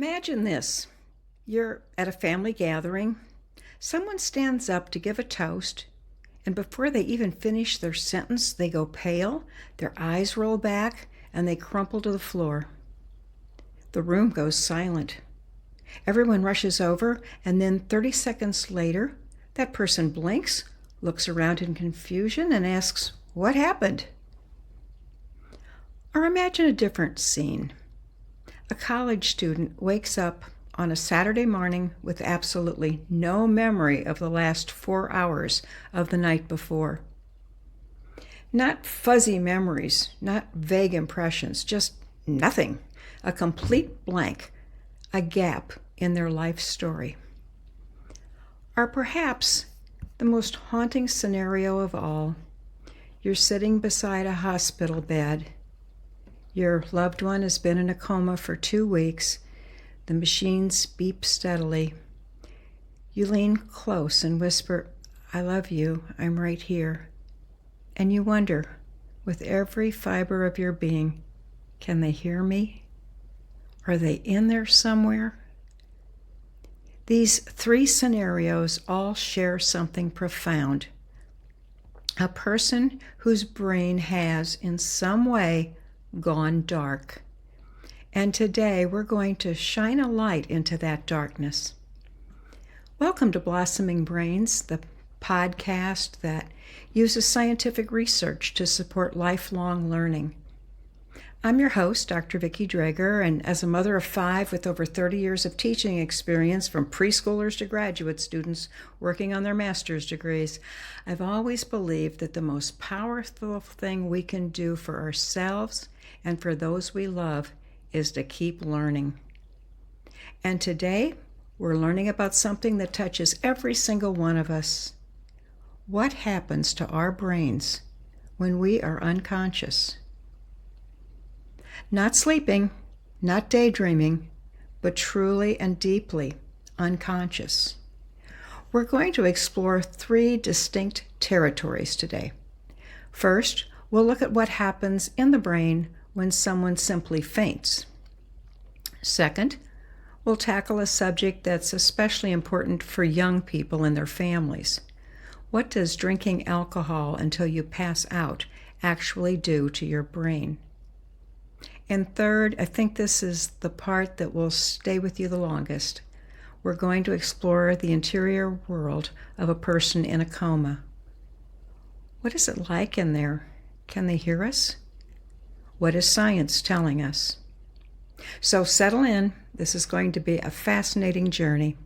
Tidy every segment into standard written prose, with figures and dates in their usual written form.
Imagine this. You're at a family gathering. Someone stands up to give a toast, and before they even finish their sentence, they go pale, their eyes roll back, and they crumple to the floor. The room goes silent. Everyone rushes over, and then 30 seconds later, that person blinks, looks around in confusion, and asks, "What happened?" Or imagine a different scene. A college student wakes up on a Saturday morning with absolutely no memory of the last 4 hours of the night before. Not fuzzy memories, not vague impressions, just nothing. A complete blank, a gap in their life story. Or perhaps the most haunting scenario of all, you're sitting beside a hospital bed. Your loved one has been in a coma for 2 weeks. The machines beep steadily. You lean close and whisper, "I love you, I'm right here." And you wonder, with every fiber of your being, can they hear me? Are they in there somewhere? These 3 scenarios all share something profound. A person whose brain has, in some way, gone dark. And today we're going to shine a light into that darkness. Welcome to Blossoming Brains, the podcast that uses scientific research to support lifelong learning. I'm your host, Dr. Vicki Draeger, and as a mother of 5 with over 30 years of teaching experience from preschoolers to graduate students working on their master's degrees, I've always believed that the most powerful thing we can do for ourselves and for those we love is to keep learning. And today, we're learning about something that touches every single one of us. What happens to our brains when we are unconscious? Not sleeping, not daydreaming, but truly and deeply unconscious. We're going to explore 3 distinct territories today. First, we'll look at what happens in the brain when someone simply faints. Second, we'll tackle a subject that's especially important for young people and their families. What does drinking alcohol until you pass out actually do to your brain? And third, I think this is the part that will stay with you the longest. We're going to explore the interior world of a person in a coma. What is it like in there? Can they hear us? What is science telling us? So settle in. This is going to be a fascinating journey.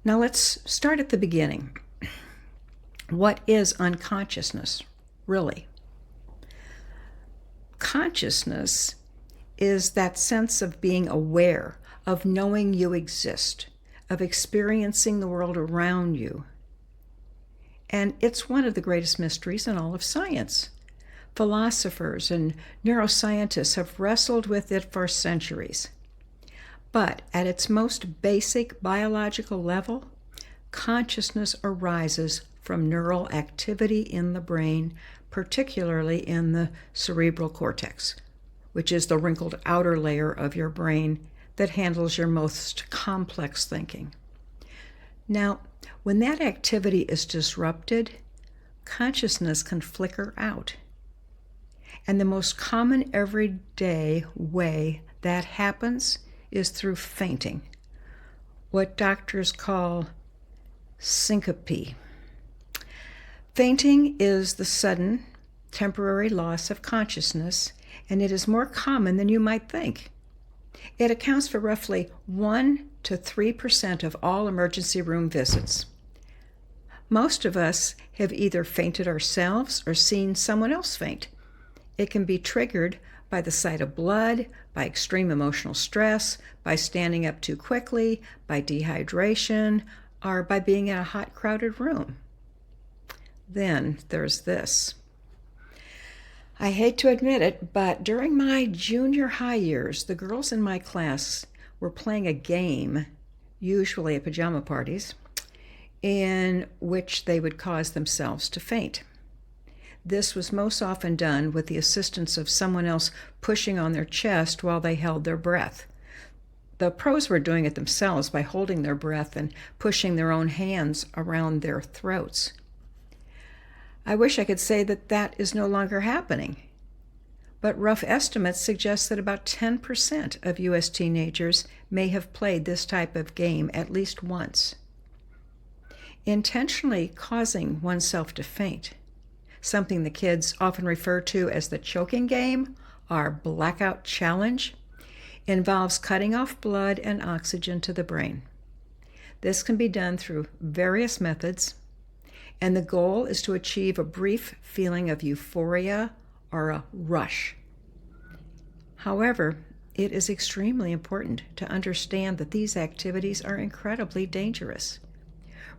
Now let's start at the beginning. What is unconsciousness, really? Consciousness is that sense of being aware, of knowing you exist, of experiencing the world around you. And it's one of the greatest mysteries in all of science. Philosophers and neuroscientists have wrestled with it for centuries. But at its most basic biological level, consciousness arises from neural activity in the brain, particularly in the cerebral cortex, which is the wrinkled outer layer of your brain that handles your most complex thinking. Now, when that activity is disrupted, consciousness can flicker out. And the most common everyday way that happens is through fainting, what doctors call syncope. Fainting is the sudden, temporary loss of consciousness, and it is more common than you might think. It accounts for roughly 1 to 3% of all emergency room visits. Most of us have either fainted ourselves or seen someone else faint. It can be triggered by the sight of blood, by extreme emotional stress, by standing up too quickly, by dehydration, or by being in a hot, crowded room. Then there's this. I hate to admit it, but during my junior high years, the girls in my class were playing a game, usually at pajama parties, in which they would cause themselves to faint. This was most often done with the assistance of someone else pushing on their chest while they held their breath. The pros were doing it themselves by holding their breath and pushing their own hands around their throats. I wish I could say that that is no longer happening, but rough estimates suggest that about 10% of U.S. teenagers may have played this type of game at least once. Intentionally causing oneself to faint, something the kids often refer to as the choking game, our blackout challenge, involves cutting off blood and oxygen to the brain. This can be done through various methods, and the goal is to achieve a brief feeling of euphoria or a rush. However, it is extremely important to understand that these activities are incredibly dangerous.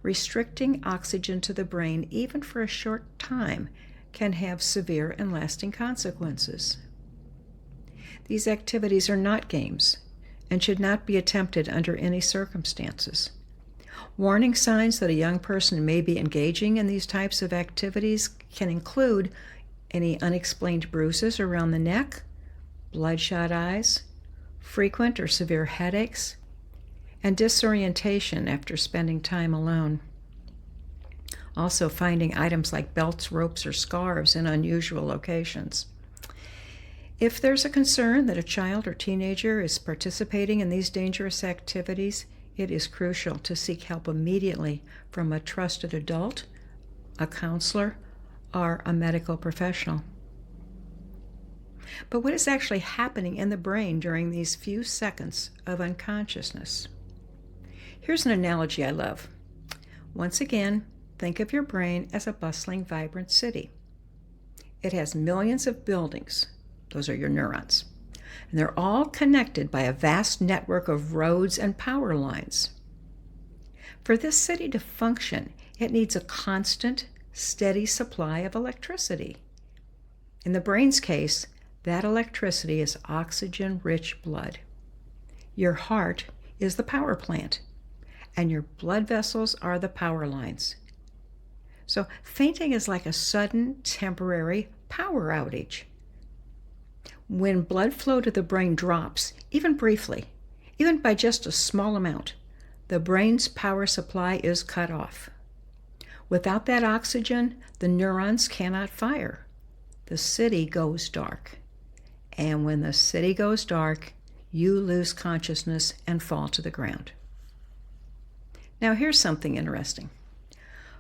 Restricting oxygen to the brain, even for a short time, can have severe and lasting consequences. These activities are not games and should not be attempted under any circumstances. Warning signs that a young person may be engaging in these types of activities can include any unexplained bruises around the neck, bloodshot eyes, frequent or severe headaches, and disorientation after spending time alone. Also, finding items like belts, ropes, or scarves in unusual locations. If there's a concern that a child or teenager is participating in these dangerous activities, it is crucial to seek help immediately from a trusted adult, a counselor, or a medical professional. But what is actually happening in the brain during these few seconds of unconsciousness? Here's an analogy I love. Once again, think of your brain as a bustling, vibrant city. It has millions of buildings. Those are your neurons. And they're all connected by a vast network of roads and power lines. For this city to function, it needs a constant, steady supply of electricity. In the brain's case, that electricity is oxygen-rich blood. Your heart is the power plant, and your blood vessels are the power lines. So fainting is like a sudden, temporary power outage. When blood flow to the brain drops, even briefly, even by just a small amount, the brain's power supply is cut off. Without that oxygen, the neurons cannot fire. The city goes dark. And when the city goes dark, you lose consciousness and fall to the ground. Now here's something interesting.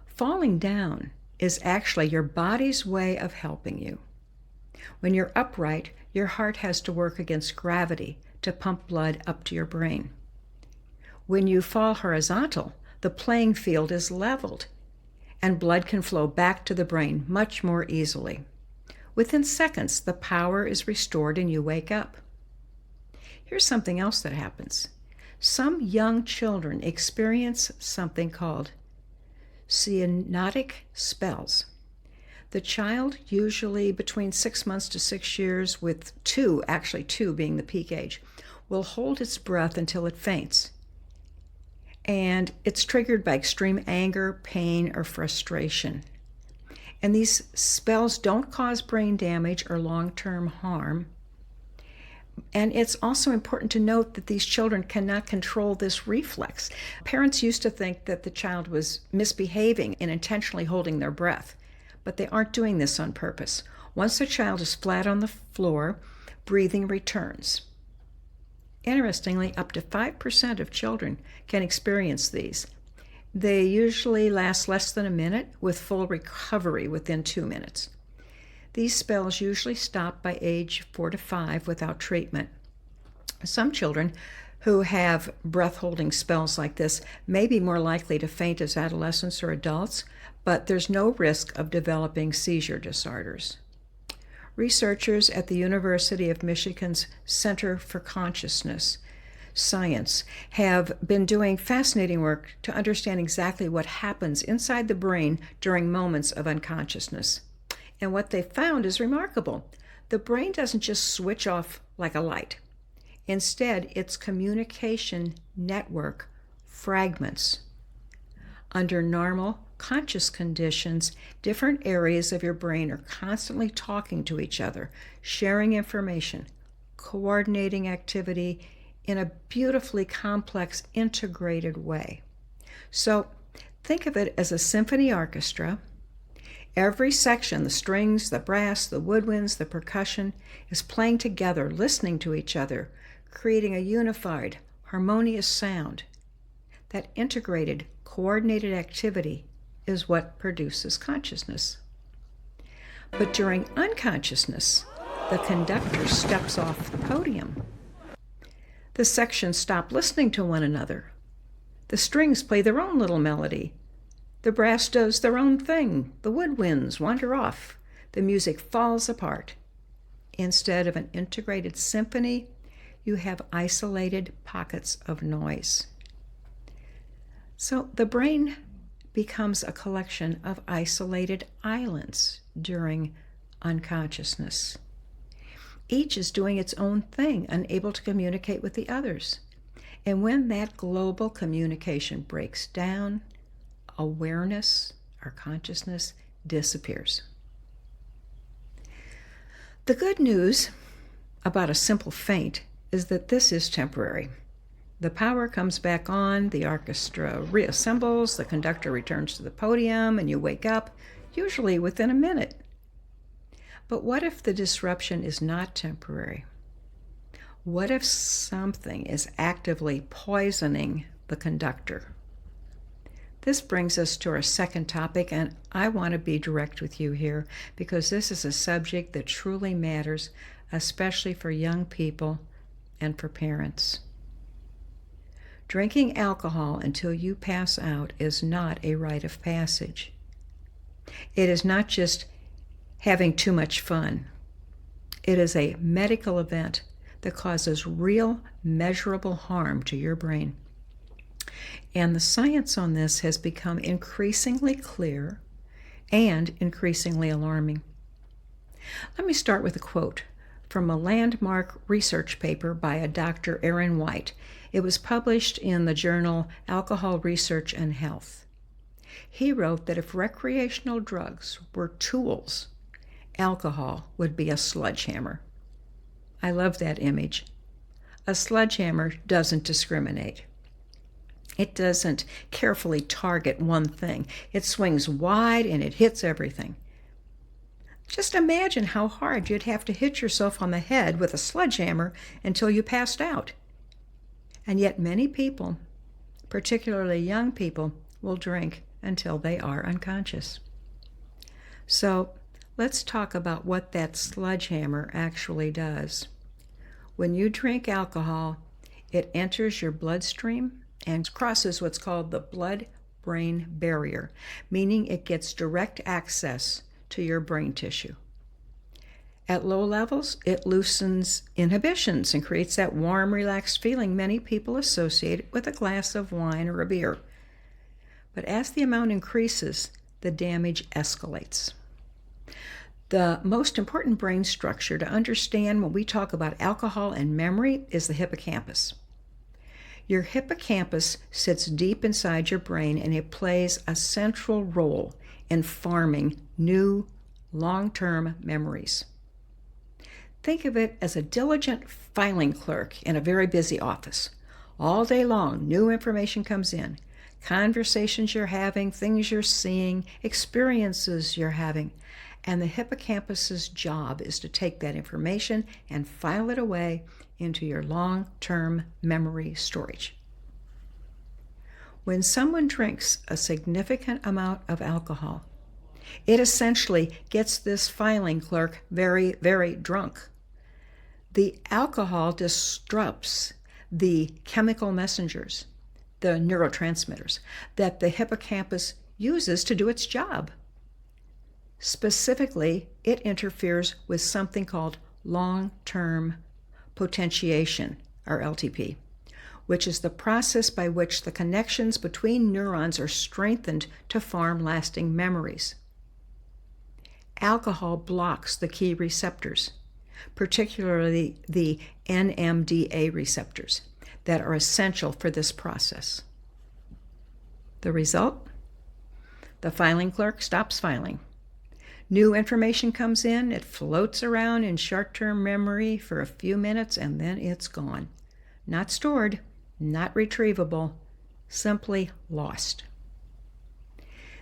Falling down is actually your body's way of helping you. When you're upright, your heart has to work against gravity to pump blood up to your brain. When you fall horizontal, the playing field is leveled, and blood can flow back to the brain much more easily. Within seconds, the power is restored and you wake up. Here's something else that happens. Some young children experience something called cyanotic spells. The child, usually between 6 months to 6 years, with two being the peak age, will hold its breath until it faints. And it's triggered by extreme anger, pain, or frustration. And these spells don't cause brain damage or long-term harm. And it's also important to note that these children cannot control this reflex. Parents used to think that the child was misbehaving and intentionally holding their breath, but they aren't doing this on purpose. Once the child is flat on the floor, breathing returns. Interestingly, up to 5% of children can experience these. They usually last less than a minute, with full recovery within 2 minutes. These spells usually stop by age 4 to 5 without treatment. Some children who have breath-holding spells like this may be more likely to faint as adolescents or adults, but there's no risk of developing seizure disorders. Researchers at the University of Michigan's Center for Consciousness Science have been doing fascinating work to understand exactly what happens inside the brain during moments of unconsciousness. And what they found is remarkable. The brain doesn't just switch off like a light. Instead, its communication network fragments. Under normal, conscious conditions, different areas of your brain are constantly talking to each other, sharing information, coordinating activity in a beautifully complex, integrated way. So think of it as a symphony orchestra. Every section, the strings, the brass, the woodwinds, the percussion, is playing together, listening to each other, creating a unified, harmonious sound. That integrated, coordinated activity is what produces consciousness. But during unconsciousness, the conductor steps off the podium. The sections stop listening to one another. The strings play their own little melody. The brass does their own thing. The woodwinds wander off. The music falls apart. Instead of an integrated symphony, you have isolated pockets of noise. So the brain becomes a collection of isolated islands during unconsciousness. Each is doing its own thing, unable to communicate with the others. And when that global communication breaks down, awareness, our consciousness, disappears. The good news about a simple faint is that this is temporary. The power comes back on, the orchestra reassembles, the conductor returns to the podium, and you wake up, usually within a minute. But what if the disruption is not temporary? What if something is actively poisoning the conductor? This brings us to our second topic, and I want to be direct with you here because this is a subject that truly matters, especially for young people and for parents. Drinking alcohol until you pass out is not a rite of passage. It is not just having too much fun. It is a medical event that causes real, measurable harm to your brain. And the science on this has become increasingly clear and increasingly alarming. Let me start with a quote from a landmark research paper by a Dr. Aaron White. It was published in the journal Alcohol Research and Health. He wrote that if recreational drugs were tools, alcohol would be a sledgehammer. I love that image. A sledgehammer doesn't discriminate. It doesn't carefully target one thing. It swings wide and it hits everything. Just imagine how hard you'd have to hit yourself on the head with a sledgehammer until you passed out. And yet many people, particularly young people, will drink until they are unconscious. So let's talk about what that sledgehammer actually does. When you drink alcohol, it enters your bloodstream and crosses what's called the blood-brain barrier, meaning it gets direct access to your brain tissue. At low levels, it loosens inhibitions and creates that warm, relaxed feeling many people associate with a glass of wine or a beer. But as the amount increases, the damage escalates. The most important brain structure to understand when we talk about alcohol and memory is the hippocampus. Your hippocampus sits deep inside your brain and it plays a central role in forming new, long-term memories. Think of it as a diligent filing clerk in a very busy office. All day long, new information comes in. Conversations you're having, things you're seeing, experiences you're having. And the hippocampus's job is to take that information and file it away into your long-term memory storage. When someone drinks a significant amount of alcohol, it essentially gets this filing clerk very, very drunk. The alcohol disrupts the chemical messengers, the neurotransmitters, that the hippocampus uses to do its job. Specifically, it interferes with something called long-term potentiation, or LTP, which is the process by which the connections between neurons are strengthened to form lasting memories. Alcohol blocks the key receptors, particularly the NMDA receptors, that are essential for this process. The result? The filing clerk stops filing. New information comes in, it floats around in short-term memory for a few minutes, and then it's gone. not stored, not retrievable, simply lost.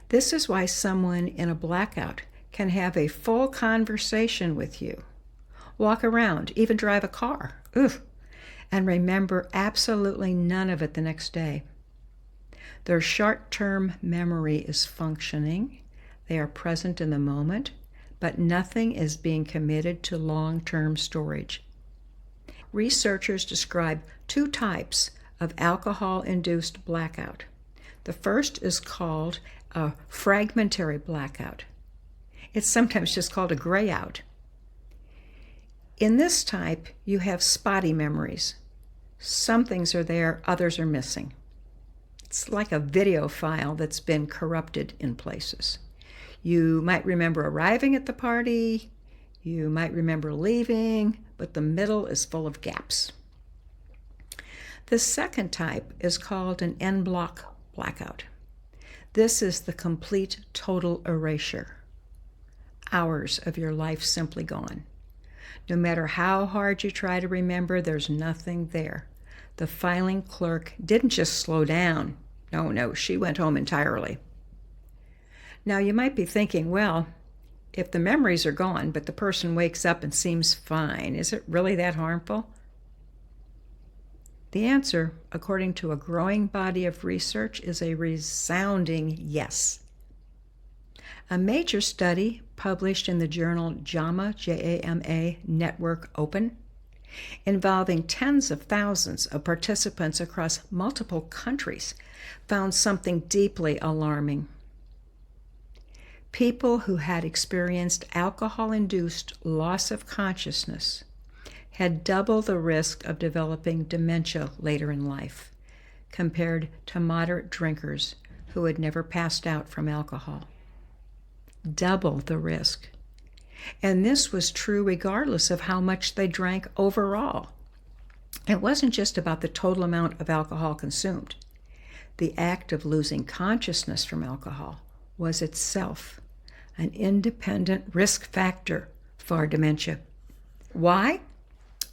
This is why someone in a blackout can have a full conversation with you, walk around, even drive a car, and remember absolutely none of it the next day. Their short-term memory is functioning. They are present in the moment, but nothing is being committed to long-term storage. Researchers describe two types of alcohol-induced blackout. The first is called a fragmentary blackout. It's sometimes just called a grayout. In this type, you have spotty memories. Some things are there, others are missing. It's like a video file that's been corrupted in places. You might remember arriving at the party, you might remember leaving, but the middle is full of gaps. The second type is called an en-bloc blackout. This is the complete total erasure. Hours of your life simply gone. No matter how hard you try to remember, there's nothing there. The filing clerk didn't just slow down. No, she went home entirely. Now you might be thinking, well, if the memories are gone, but the person wakes up and seems fine, is it really that harmful? The answer, according to a growing body of research, is a resounding yes. A major study published in the journal JAMA, J-A-M-A, Network Open, involving tens of thousands of participants across multiple countries, found something deeply alarming. People who had experienced alcohol-induced loss of consciousness had double the risk of developing dementia later in life compared to moderate drinkers who had never passed out from alcohol. Double the risk. And this was true regardless of how much they drank overall. It wasn't just about the total amount of alcohol consumed. The act of losing consciousness from alcohol was itself an independent risk factor for dementia. Why?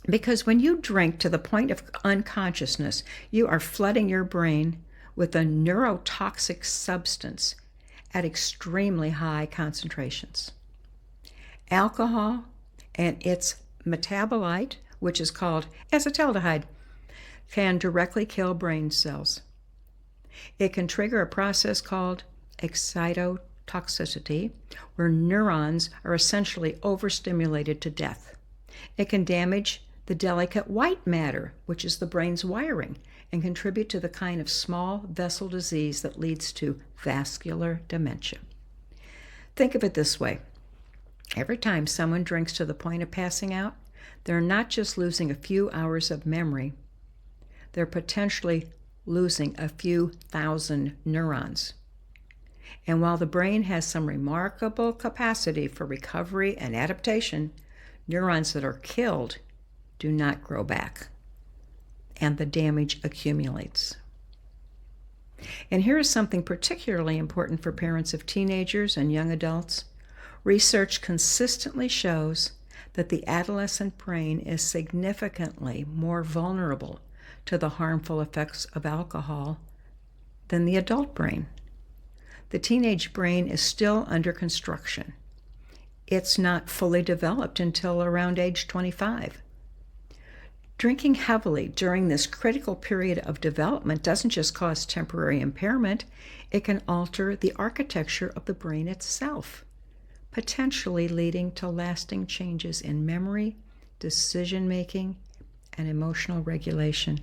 Because when you drink to the point of unconsciousness, you are flooding your brain with a neurotoxic substance at extremely high concentrations. Alcohol and its metabolite, which is called acetaldehyde, can directly kill brain cells. It can trigger a process called excitotoxicity, where neurons are essentially overstimulated to death. It can damage the delicate white matter, which is the brain's wiring, and contribute to the kind of small vessel disease that leads to vascular dementia. Think of it this way. Every time someone drinks to the point of passing out, they're not just losing a few hours of memory, they're potentially losing a few thousand neurons. And while the brain has some remarkable capacity for recovery and adaptation, neurons that are killed do not grow back, and the damage accumulates. And here is something particularly important for parents of teenagers and young adults. Research consistently shows that the adolescent brain is significantly more vulnerable to the harmful effects of alcohol than the adult brain. The teenage brain is still under construction. It's not fully developed until around age 25. Drinking heavily during this critical period of development doesn't just cause temporary impairment, it can alter the architecture of the brain itself, potentially leading to lasting changes in memory, decision-making, and emotional regulation.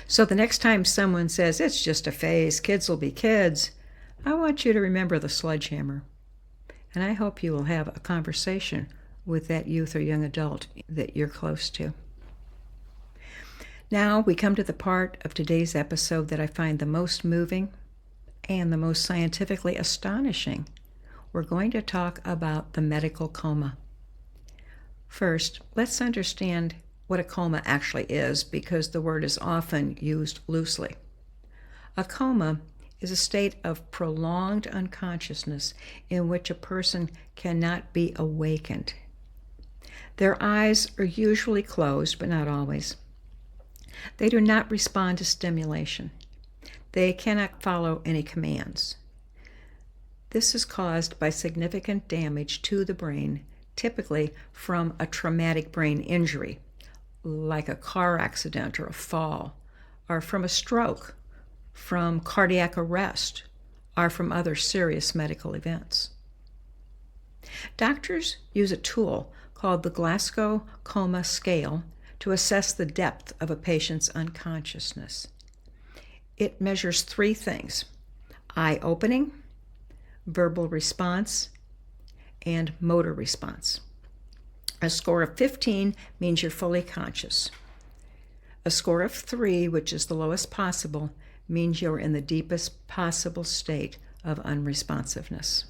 So the next time someone says, it's just a phase, kids will be kids, I want you to remember the sledgehammer. And I hope you will have a conversation with that youth or young adult that you're close to. Now we come to the part of today's episode that I find the most moving and the most scientifically astonishing. We're going to talk about the medical coma. First, let's understand what a coma actually is, because the word is often used loosely. A coma is a state of prolonged unconsciousness in which a person cannot be awakened. Their eyes are usually closed, but not always. They do not respond to stimulation. They cannot follow any commands. This is caused by significant damage to the brain, typically from a traumatic brain injury, like a car accident or a fall, or from a stroke, from cardiac arrest, or from other serious medical events. Doctors use a tool called the Glasgow Coma scale to assess the depth of a patient's unconsciousness. It measures three things: eye opening, verbal response, and motor response. A score of 15 means you're fully conscious. A score of 3, which is the lowest possible, means you're in the deepest possible state of unresponsiveness.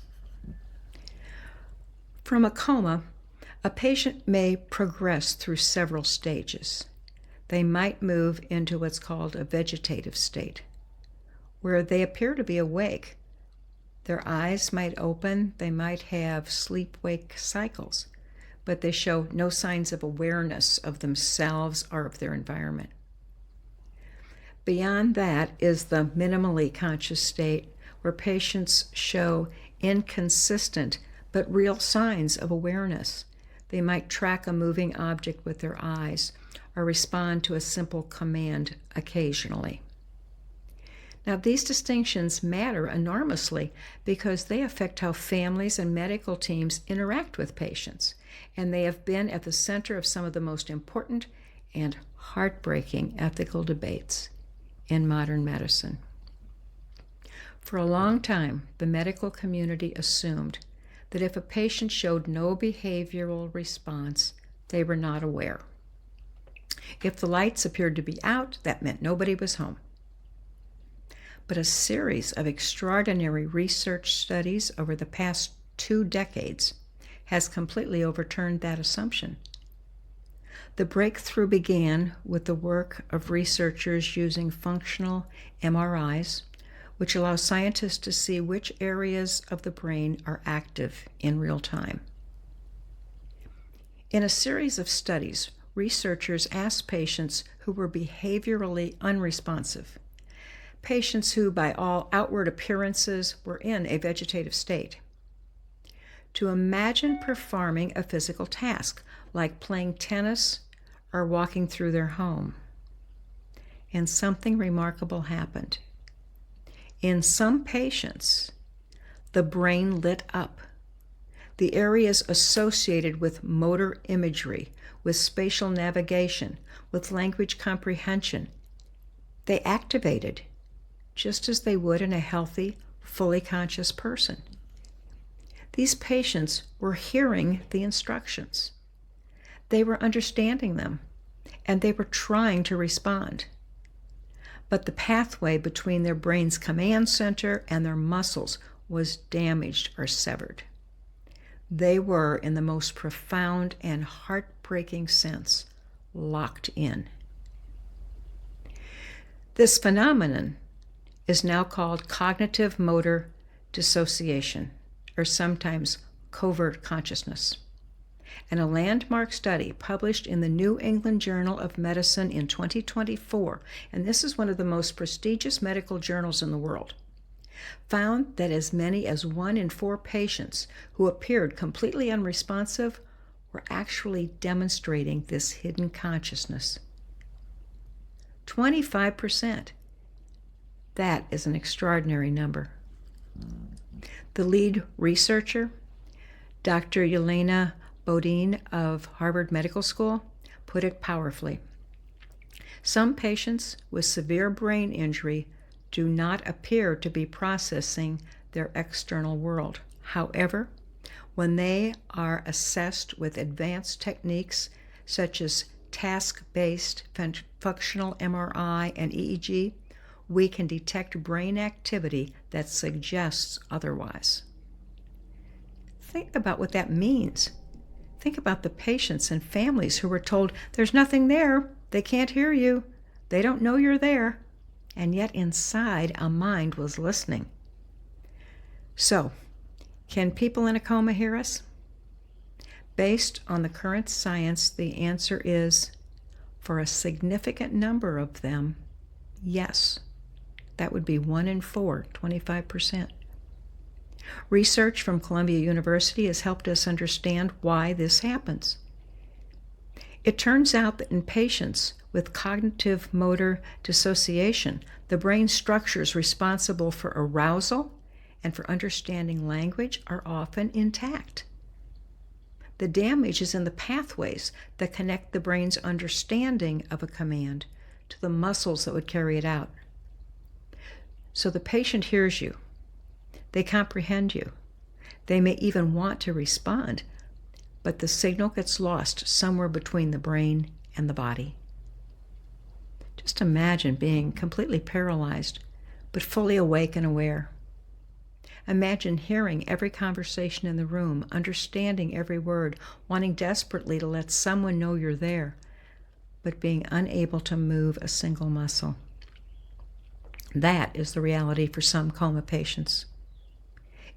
From a coma, a patient may progress through several stages. They might move into what's called a vegetative state, where they appear to be awake. Their eyes might open, they might have sleep-wake cycles, but they show no signs of awareness of themselves or of their environment. Beyond that is the minimally conscious state, where patients show inconsistent but real signs of awareness. They might track a moving object with their eyes or respond to a simple command occasionally. Now, these distinctions matter enormously because they affect how families and medical teams interact with patients, and they have been at the center of some of the most important and heartbreaking ethical debates in modern medicine. For a long time, the medical community assumed that if a patient showed no behavioral response, they were not aware. If the lights appeared to be out, that meant nobody was home. But a series of extraordinary research studies over the past 2 decades has completely overturned that assumption. The breakthrough began with the work of researchers using functional MRIs, which allow scientists to see which areas of the brain are active in real time. In a series of studies, researchers asked patients who were behaviorally unresponsive, patients who by all outward appearances were in a vegetative state, to imagine performing a physical task like playing tennis or walking through their home. And something remarkable happened. In some patients, the brain lit up. The areas associated with motor imagery, with spatial navigation, with language comprehension, they activated just as they would in a healthy, fully conscious person. These patients were hearing the instructions. They were understanding them, and they were trying to respond. But the pathway between their brain's command center and their muscles was damaged or severed. They were, in the most profound and heartbreaking sense, locked in. This phenomenon is now called cognitive motor dissociation, or sometimes covert consciousness. And a landmark study published in the New England Journal of Medicine in 2024, and this is one of the most prestigious medical journals in the world, found that as many as 1 in 4 patients who appeared completely unresponsive were actually demonstrating this hidden consciousness. 25%. That is an extraordinary number. The lead researcher, Dr. Yelena Bodine of Harvard Medical School, put it powerfully. Some patients with severe brain injury do not appear to be processing their external world. However, when they are assessed with advanced techniques such as task-based functional MRI and EEG, we can detect brain activity that suggests otherwise. Think about what that means. Think about the patients and families who were told, there's nothing there, they can't hear you, they don't know you're there, and yet inside a mind was listening. So, can people in a coma hear us? Based on the current science, the answer is For a significant number of them, yes. That would be 1 in 4, 25%. Research from Columbia University has helped us understand why this happens. It turns out that in patients with cognitive motor dissociation, the brain structures responsible for arousal and for understanding language are often intact. The damage is in the pathways that connect the brain's understanding of a command to the muscles that would carry it out. So the patient hears you. They comprehend you. They may even want to respond, but the signal gets lost somewhere between the brain and the body. Just imagine being completely paralyzed, but fully awake and aware. Imagine hearing every conversation in the room, understanding every word, wanting desperately to let someone know you're there, but being unable to move a single muscle. That is the reality for some coma patients.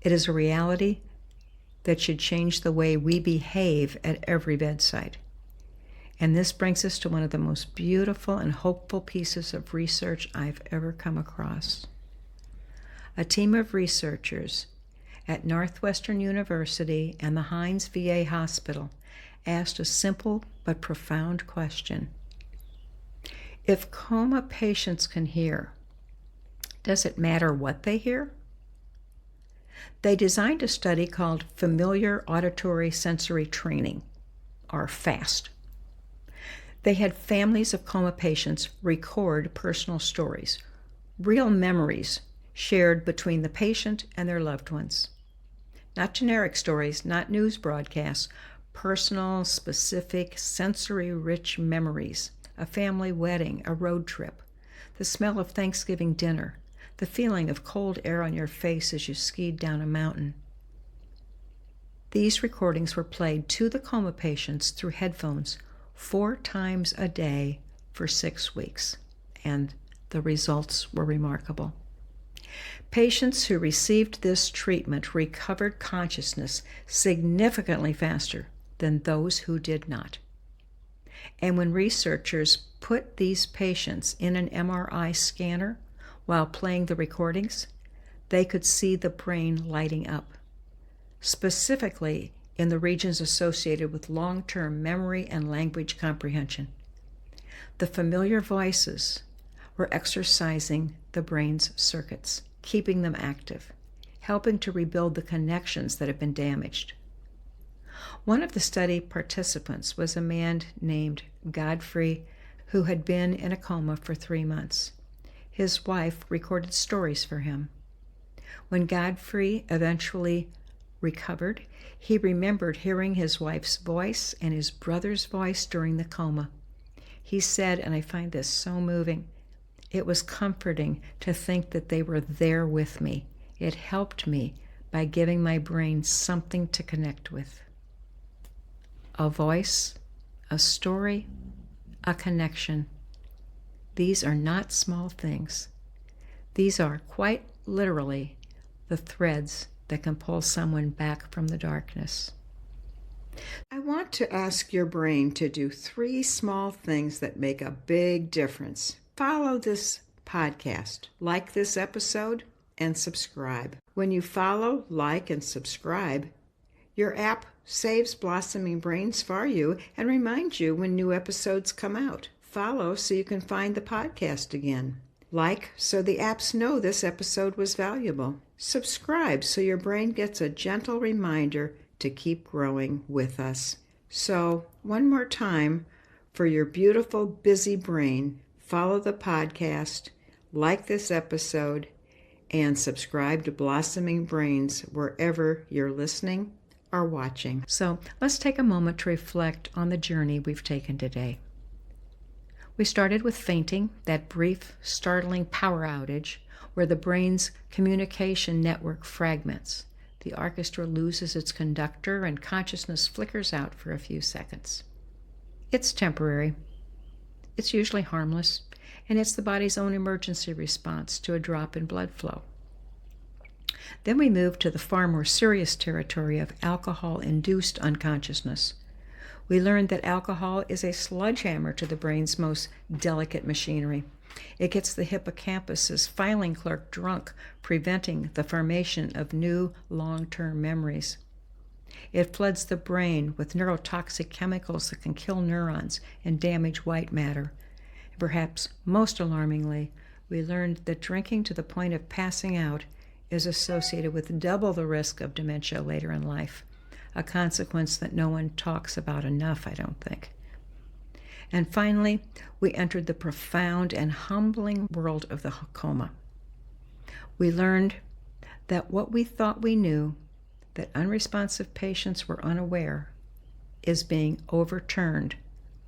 It is a reality that should change the way we behave at every bedside. And this brings us to one of the most beautiful and hopeful pieces of research I've ever come across. A team of researchers at Northwestern University and the Hines VA Hospital asked a simple but profound question. If coma patients can hear, does it matter what they hear? They designed a study called Familiar Auditory Sensory Training, or FAST. They had families of coma patients record personal stories, real memories shared between the patient and their loved ones. Not generic stories, not news broadcasts, personal, specific, sensory-rich memories, a family wedding, a road trip, the smell of Thanksgiving dinner, the feeling of cold air on your face as you skied down a mountain. These recordings were played to the coma patients through headphones 4 times a day for 6 weeks, and the results were remarkable. Patients who received this treatment recovered consciousness significantly faster than those who did not. And when researchers put these patients in an MRI scanner while playing the recordings, they could see the brain lighting up, specifically in the regions associated with long-term memory and language comprehension. The familiar voices were exercising the brain's circuits, keeping them active, helping to rebuild the connections that have been damaged. One of the study participants was a man named Godfrey who had been in a coma for 3 months. His wife recorded stories for him. When Godfrey eventually recovered, he remembered hearing his wife's voice and his brother's voice during the coma. He said, and I find this so moving, "It was comforting to think that they were there with me. It helped me by giving my brain something to connect with." A voice, a story, a connection. These are not small things. These are quite literally the threads that can pull someone back from the darkness. I want to ask your brain to do 3 small things that make a big difference. Follow this podcast, like this episode, and subscribe. When you follow, like, and subscribe, your app saves Blossoming Brains for you and reminds you when new episodes come out. Follow so you can find the podcast again. Like so the apps know this episode was valuable. Subscribe so your brain gets a gentle reminder to keep growing with us. So, one more time, for your beautiful, busy brain, follow the podcast, like this episode, and subscribe to Blossoming Brains wherever you're listening or watching. So, let's take a moment to reflect on the journey we've taken today. We started with fainting, that brief, startling power outage where the brain's communication network fragments. The orchestra loses its conductor and consciousness flickers out for a few seconds. It's temporary. It's usually harmless, and it's the body's own emergency response to a drop in blood flow. Then we moved to the far more serious territory of alcohol-induced unconsciousness, We learned that alcohol is a sledgehammer to the brain's most delicate machinery. It gets the hippocampus's filing clerk drunk, preventing the formation of new long-term memories. It floods the brain with neurotoxic chemicals that can kill neurons and damage white matter. Perhaps most alarmingly, we learned that drinking to the point of passing out is associated with double the risk of dementia later in life, a consequence that no one talks about enough, I don't think. And finally, we entered the profound and humbling world of the coma. We learned that what we thought we knew, that unresponsive patients were unaware, is being overturned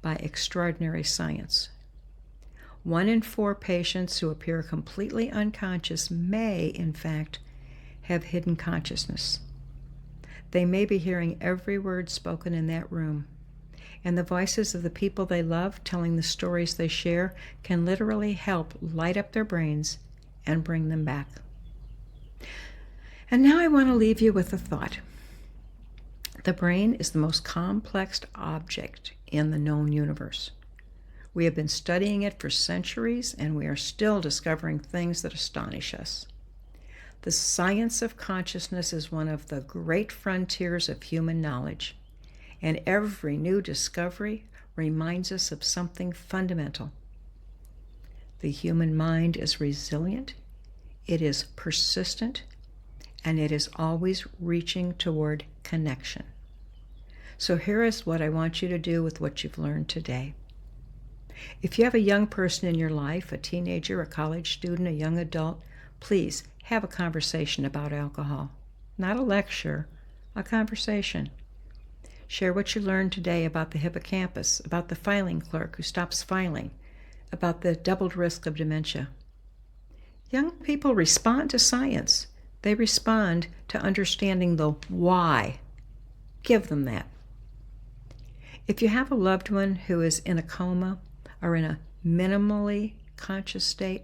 by extraordinary science. 1 in 4 patients who appear completely unconscious may, in fact, have hidden consciousness. They may be hearing every word spoken in that room, and the voices of the people they love telling the stories they share can literally help light up their brains and bring them back. And now I want to leave you with a thought. The brain is the most complex object in the known universe. We have been studying it for centuries, and we are still discovering things that astonish us. The science of consciousness is one of the great frontiers of human knowledge, and every new discovery reminds us of something fundamental. The human mind is resilient, it is persistent, and it is always reaching toward connection. So here is what I want you to do with what you've learned today. If you have a young person in your life, a teenager, a college student, a young adult, please have a conversation about alcohol. Not a lecture, a conversation. Share what you learned today about the hippocampus, about the filing clerk who stops filing, about the doubled risk of dementia. Young people respond to science. They respond to understanding the why. Give them that. If you have a loved one who is in a coma or in a minimally conscious state,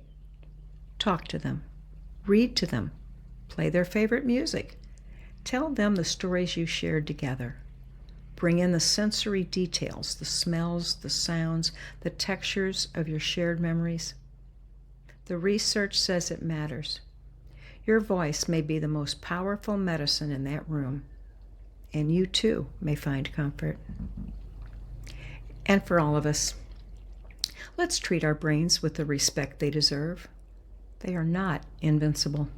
talk to them, read to them, play their favorite music, tell them the stories you shared together. Bring in the sensory details, the smells, the sounds, the textures of your shared memories. The research says it matters. Your voice may be the most powerful medicine in that room, and you too may find comfort. And for all of us, let's treat our brains with the respect they deserve. They are not invincible.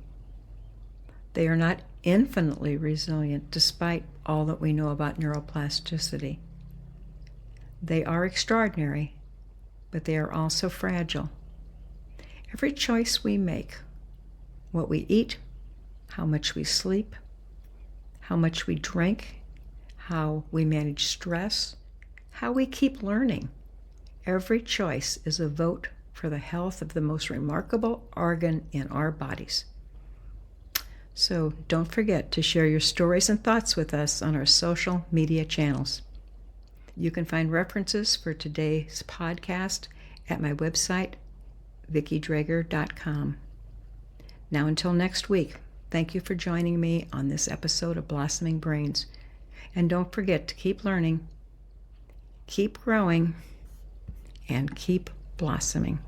They are not infinitely resilient, despite all that we know about neuroplasticity. They are extraordinary, but they are also fragile. Every choice we make, what we eat, how much we sleep, how much we drink, how we manage stress, how we keep learning, every choice is a vote for the health of the most remarkable organ in our bodies. So don't forget to share your stories and thoughts with us on our social media channels. You can find references for today's podcast at my website, vickidraeger.com. Now until next week, thank you for joining me on this episode of Blossoming Brains. And don't forget to keep learning, keep growing, and keep blossoming.